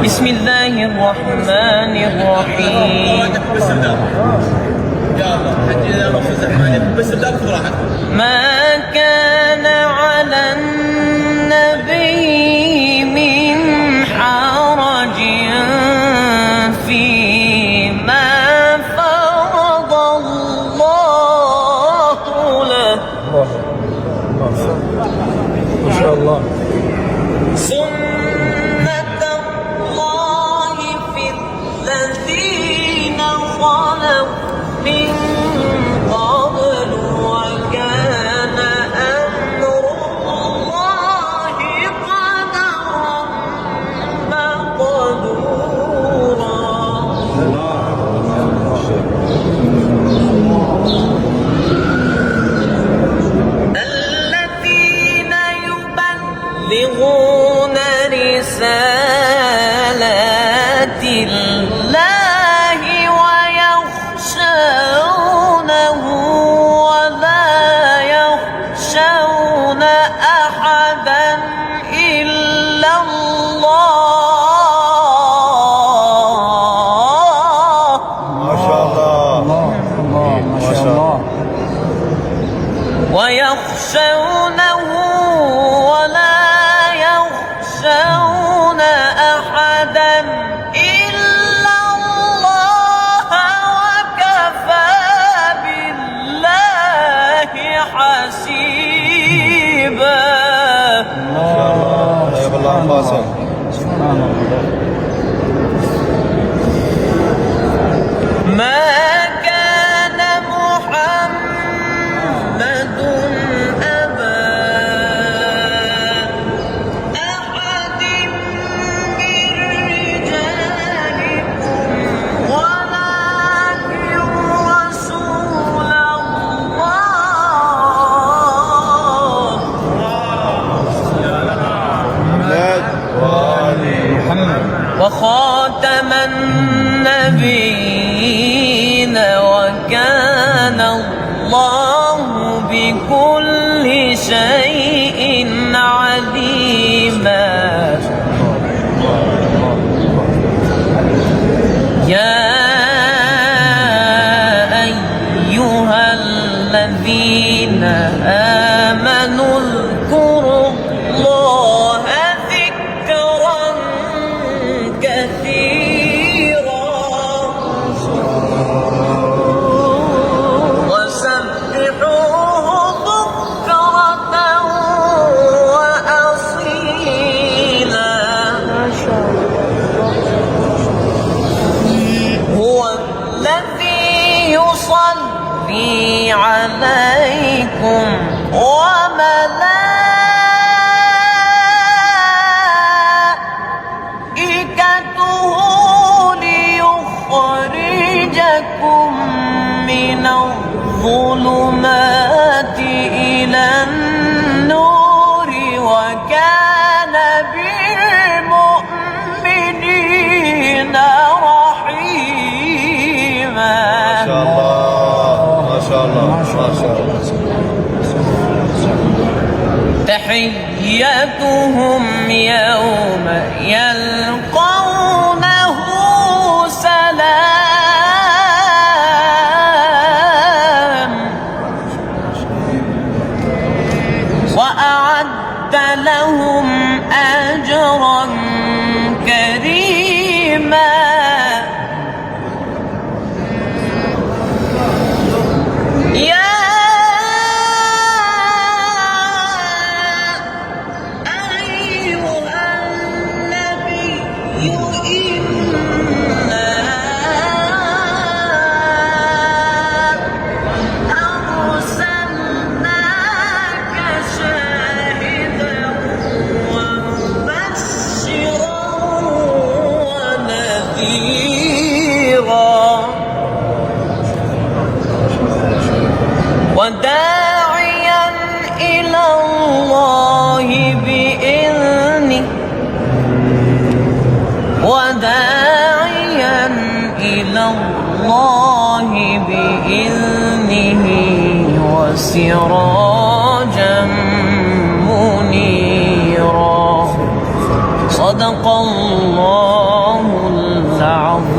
بسم الله الرحمن الرحيم. ما كان على النبي من حرج فيما فرض الله له. ما شاء الله. سنة الله في الذين خلوا من قبل وكان أمر الله قدرا مقدورا. الذين يبلغون رسالات الله ويخشونه ولا يخشون أحدا إلا الله. ما شاء الله. ما شاء الله. ويخشونه ولا يخشون أحدا إلا الله وكفى بالله حسيبا. ما شاء الله. طيب الله فاصل. سبحان الله. ما كان محمد أبا أحد من رجالكم ولكن رسول محمد وآل محمد. وخاتم النبيين وكان الله بكل شيء عليما. يا أيها الذين آمنوا اذكروا الله ذكرا كثيرا وسبحوه بكرة وأصيلا. هو الذي يصلي عليكم وملائكته ليخرجكم من الظلمات إلى النور وكان بالمؤمنين رحيما. ما شاء الله. ما شاء الله. ما شاء الله. تحيتهم يوم يلقونه سلام وأعد لهم أجرا كريما. يا أيها النبي إنا أرسلناك شاهدا ومبشرا ونذيرا وداعيا إلى الله بإذنه وداعيا إلى الله بإذنه وسراجا منيرا. صدق الله العظيم